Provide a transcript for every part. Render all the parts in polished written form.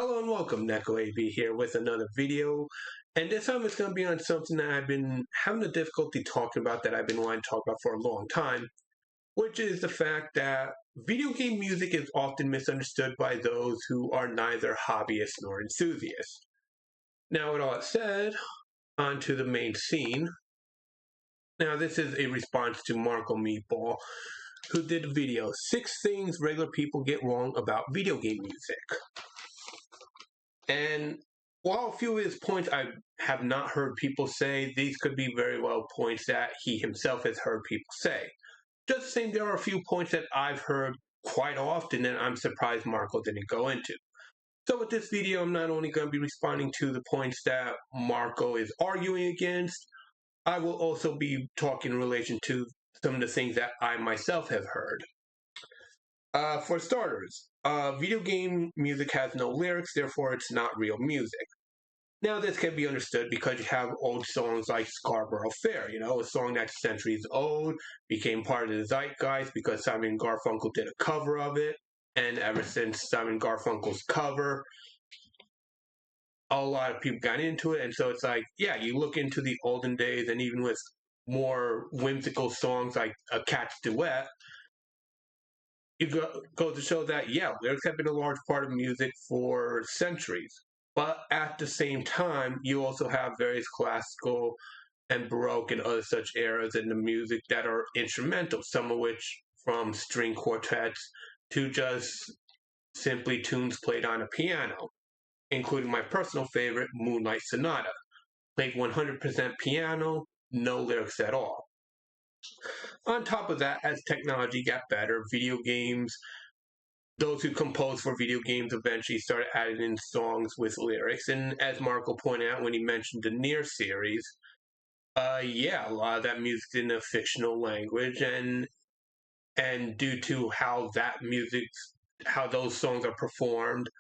Hello and welcome, Neko AB here with another video. And this time it's going to be on something that I've been having a difficulty talking about that I've been wanting to talk about for a long time, which is the fact that video game music is often misunderstood by those who are neither hobbyists nor enthusiasts. Now, with all that said, on to the main scene. Now, this is a response to MarcoMeatball, who did a video, 6 Things Regular People Get Wrong About Video Game Music. And while a few of his points I have not heard people say, these could be very well points that he himself has heard people say. Just the same, there are a few points that I've heard quite often and I'm surprised Marco didn't go into. So with this video, I'm not only going to be responding to the points that Marco is arguing against, I will also be talking in relation to some of the things that I myself have heard. For starters, video game music has no lyrics, therefore it's not real music. Now, this can be understood because you have old songs like Scarborough Fair, a song that's centuries old, became part of the zeitgeist because Simon & Garfunkel did a cover of it, and ever since Simon & Garfunkel's cover, a lot of people got into it, and so it's like, yeah, you look into the olden days, and even with more whimsical songs like A Cat's Duet, you go to show that, yeah, lyrics have been a large part of music for centuries. But at the same time, you also have various classical and Baroque and other such eras in the music that are instrumental, some of which from string quartets to just simply tunes played on a piano, including my personal favorite, Moonlight Sonata. Played 100% piano, no lyrics at all. On top of that, as technology got better, video games, those who composed for video games eventually started adding in songs with lyrics. And as Marco pointed out when he mentioned the Nier series, yeah, a lot of that music's in a fictional language, and due to how how those songs are performed,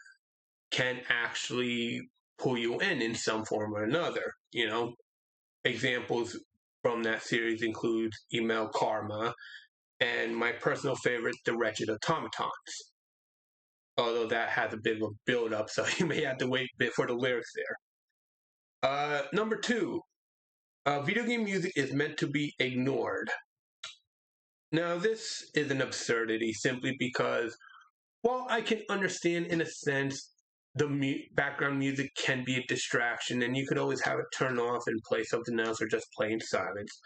can actually pull you in some form or another. Examples from that series include Email Karma, and my personal favorite, The Wretched Automatons. Although that has a bit of a build up, so you may have to wait a bit for the lyrics there. Number 2, video game music is meant to be ignored. Now, this is an absurdity simply because, while I can understand in a sense the background music can be a distraction and you could always have it turn off and play something else or just play in silence.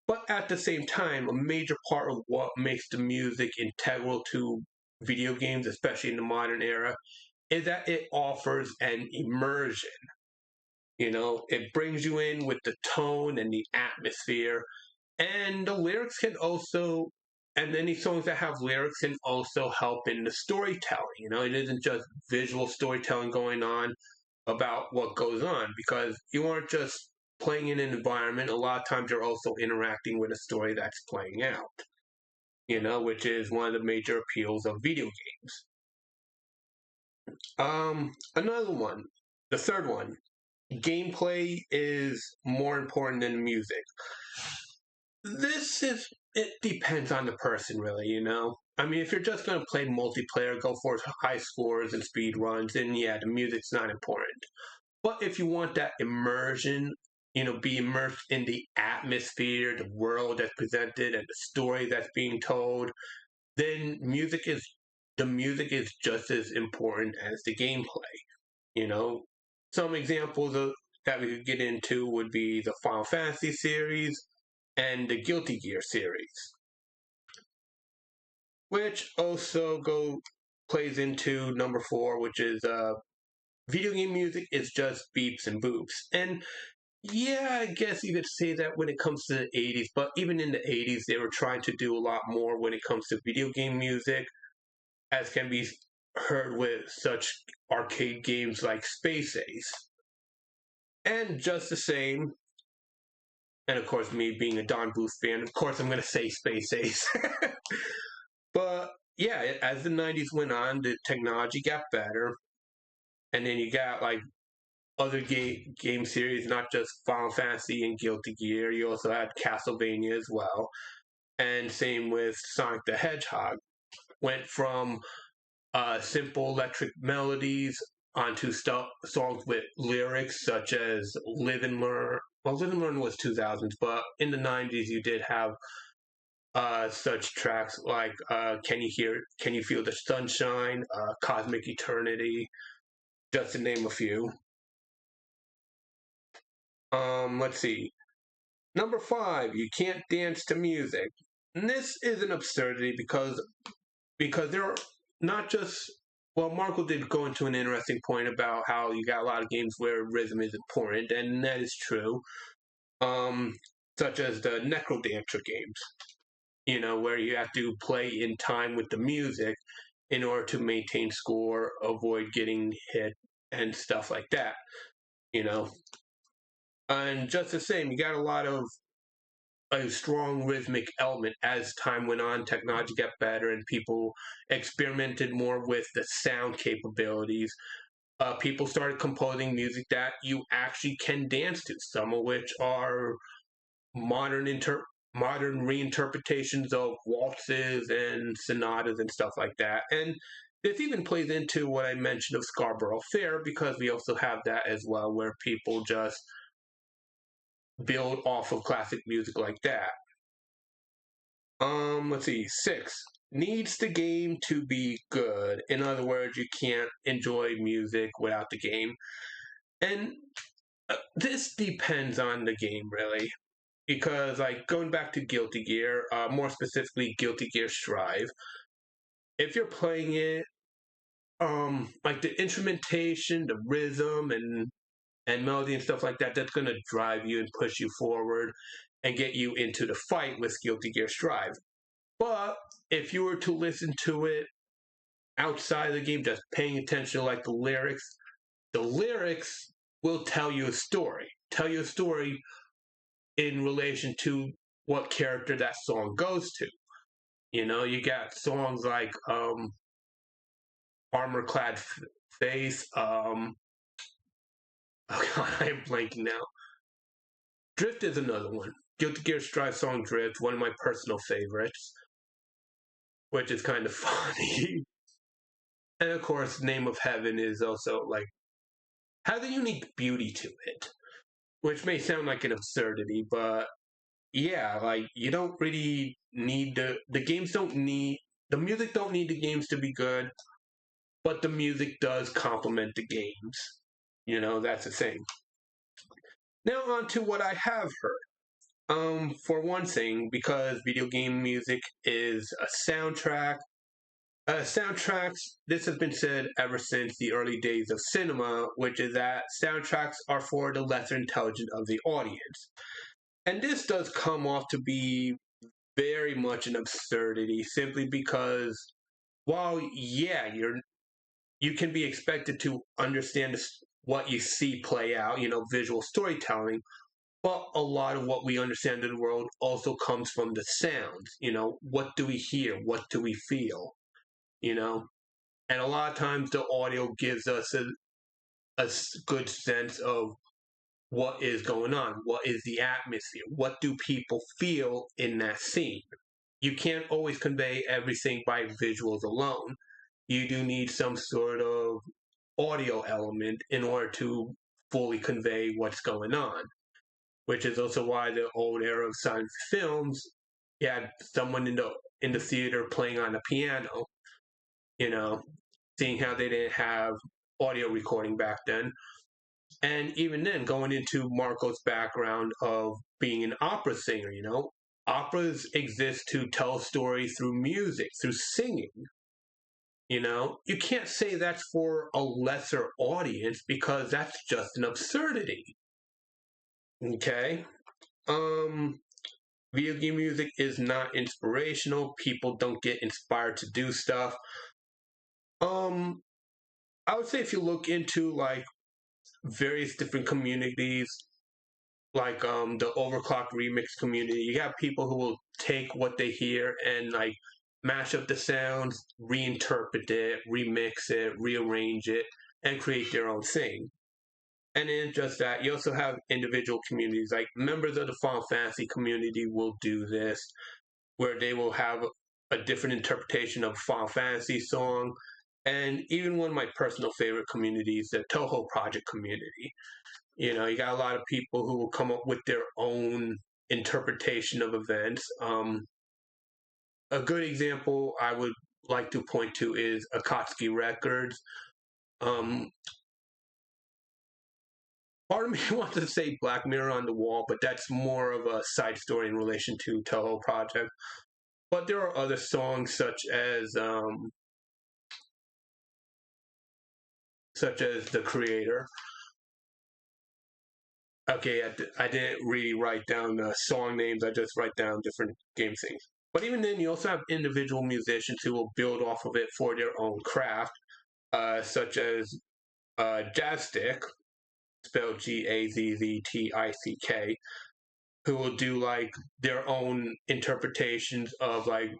But at the same time, a major part of what makes the music integral to video games, especially in the modern era, is that it offers an immersion. It brings you in with the tone and the atmosphere, and the lyrics can also, and any songs that have lyrics can also help in the storytelling. It isn't just visual storytelling going on about what goes on, because you aren't just playing in an environment. A lot of times you're also interacting with a story that's playing out, which is one of the major appeals of video games. Another one, the third one, gameplay is more important than music. It depends on the person, really, I mean, if you're just going to play multiplayer, go for high scores and speed runs, then yeah, the music's not important. But if you want that immersion, be immersed in the atmosphere, the world that's presented, and the story that's being told, then the music is just as important as the gameplay. Some examples that we could get into would be the Final Fantasy series and the Guilty Gear series, which also plays into number 4, which is video game music is just beeps and boops. And yeah, I guess you could say that when it comes to the 80s, but even in the 80s, they were trying to do a lot more when it comes to video game music, as can be heard with such arcade games like Space Ace. And just the same, and of course, me being a Don Bluth fan, of course I'm going to say Space Ace. But yeah, as the 90s went on, the technology got better, and then you got like other game series, not just Final Fantasy and Guilty Gear. You also had Castlevania as well. And same with Sonic the Hedgehog. Went from simple electric melodies onto songs with lyrics such as Live and Learn. Well, Live and Learn was 2000s, but in the 90s you did have such tracks like Can You Feel the Sunshine, Cosmic Eternity, just to name a few. Let's see. Number 5, you can't dance to music. And this is an absurdity because there are not just, well, Marco did go into an interesting point about how you got a lot of games where rhythm is important, and that is true. Um, Such as the Necrodancer games, where you have to play in time with the music in order to maintain score, avoid getting hit, and stuff like that, you know. And just the same, you got a lot of a strong rhythmic element as time went on. Technology got better, and people experimented more with the sound capabilities. People started composing music that you actually can dance to, some of which are modern modern reinterpretations of waltzes and sonatas and stuff like that. And this even plays into what I mentioned of Scarborough Fair, because we also have that as well, where people just build off of classic music like that. Let's see. 6, needs the game to be good. In other words, you can't enjoy music without the game. And this depends on the game, really. Because, like, going back to Guilty Gear, more specifically Guilty Gear Strive, if you're playing it, like the instrumentation, the rhythm, and melody and stuff like that, that's going to drive you and push you forward and get you into the fight with Guilty Gear Strive. But if you were to listen to it outside of the game, just paying attention to like the lyrics will tell you a story. Tell you a story in relation to what character that song goes to. You got songs like Armor Clad Face. Oh God, I am blanking now. Drift is another one. Guilty Gear Strive song Drift, one of my personal favorites, which is kind of funny. And of course, Name of Heaven is also like, has a unique beauty to it, which may sound like an absurdity, but yeah, like you don't really need the games don't need the music don't need the games to be good, but the music does complement the games. That's the thing. Now on to what I have heard. For one thing, because video game music is a soundtrack. Soundtracks, this has been said ever since the early days of cinema, which is that soundtracks are for the lesser intelligent of the audience. And this does come off to be very much an absurdity, simply because while, yeah, you can be expected to understand what you see play out, visual storytelling, but a lot of what we understand in the world also comes from the sounds. What do we hear? What do we feel? And a lot of times the audio gives us a good sense of what is going on, what is the atmosphere, what do people feel in that scene. You can't always convey everything by visuals alone. You do need some sort of audio element in order to fully convey what's going on, which is also why the old era of silent films, you had someone in the theater playing on a piano, seeing how they didn't have audio recording back then. And even then, going into Marco's background of being an opera singer, operas exist to tell stories through music, through singing. You can't say that's for a lesser audience, because that's just an absurdity. Okay? Video game music is not inspirational. People don't get inspired to do stuff. I would say if you look into like various different communities, like the Overclock remix community, you have people who will take what they hear and like mash up the sounds, reinterpret it, remix it, rearrange it, and create their own thing. And then just that, you also have individual communities, like members of the Final Fantasy community will do this, where they will have a different interpretation of Final Fantasy song, And even one of my personal favorite communities, the Toho Project community. You got a lot of people who will come up with their own interpretation of events. A good example I would like to point to is Akatsuki Records. Um, Part of me wants to say Black Mirror on the Wall, but that's more of a side story in relation to Toho Project. But there are other songs such as The Creator. Okay, I didn't really write down song names. I just write down different game things. But even then, you also have individual musicians who will build off of it for their own craft, such as Jazzstick, spelled Gazztick, who will do like their own interpretations of like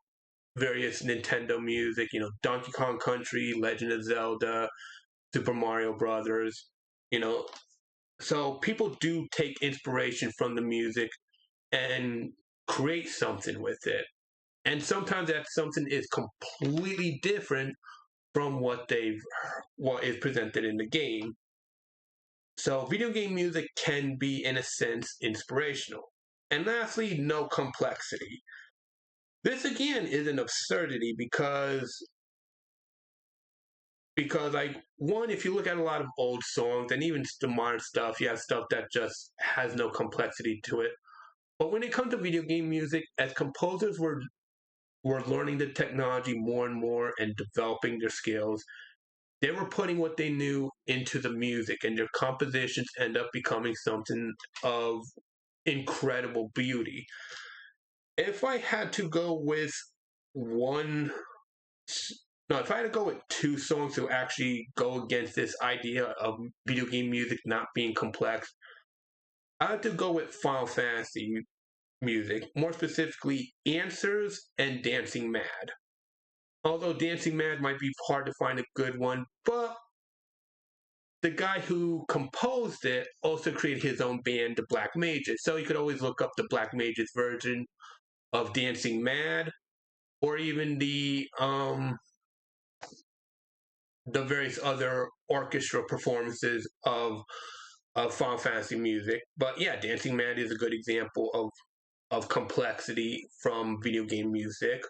various Nintendo music, Donkey Kong Country, Legend of Zelda, Super Mario Brothers, you know. So people do take inspiration from the music and create something with it. And sometimes that something is completely different from what is presented in the game. So video game music can be, in a sense, inspirational. And lastly, no complexity. This again is an absurdity because like one, if you look at a lot of old songs and even the modern stuff, you have stuff that just has no complexity to it. But when it comes to video game music, as composers were learning the technology more and more and developing their skills, they were putting what they knew into the music, and their compositions end up becoming something of incredible beauty. If I had to go with one, no, if I had to go with two songs to actually go against this idea of video game music not being complex, I have to go with Final Fantasy music, more specifically Answers and Dancing Mad. Although Dancing Mad might be hard to find a good one, but the guy who composed it also created his own band, the Black Mages. So you could always look up the Black Mages version of Dancing Mad, or even the various other orchestra performances of Final Fantasy music. But yeah, Dancing Mad is a good example of complexity from video game music.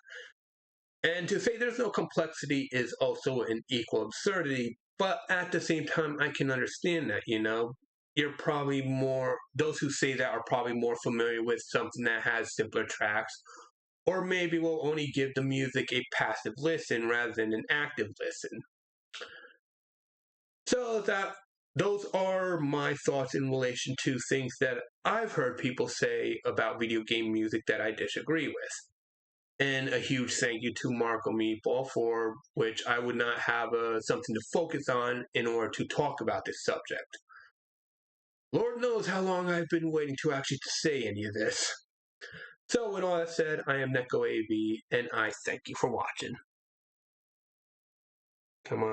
And to say there's no complexity is also an equal absurdity, but at the same time, I can understand that. You're probably those who say that are probably more familiar with something that has simpler tracks, or maybe will only give the music a passive listen rather than an active listen. So those are my thoughts in relation to things that I've heard people say about video game music that I disagree with. And a huge thank you to MarcoMeatball, for which I would not have something to focus on in order to talk about this subject. Lord knows how long I've been waiting to actually say any of this. So with all that said, I am NekoAV, and I thank you for watching. Come on.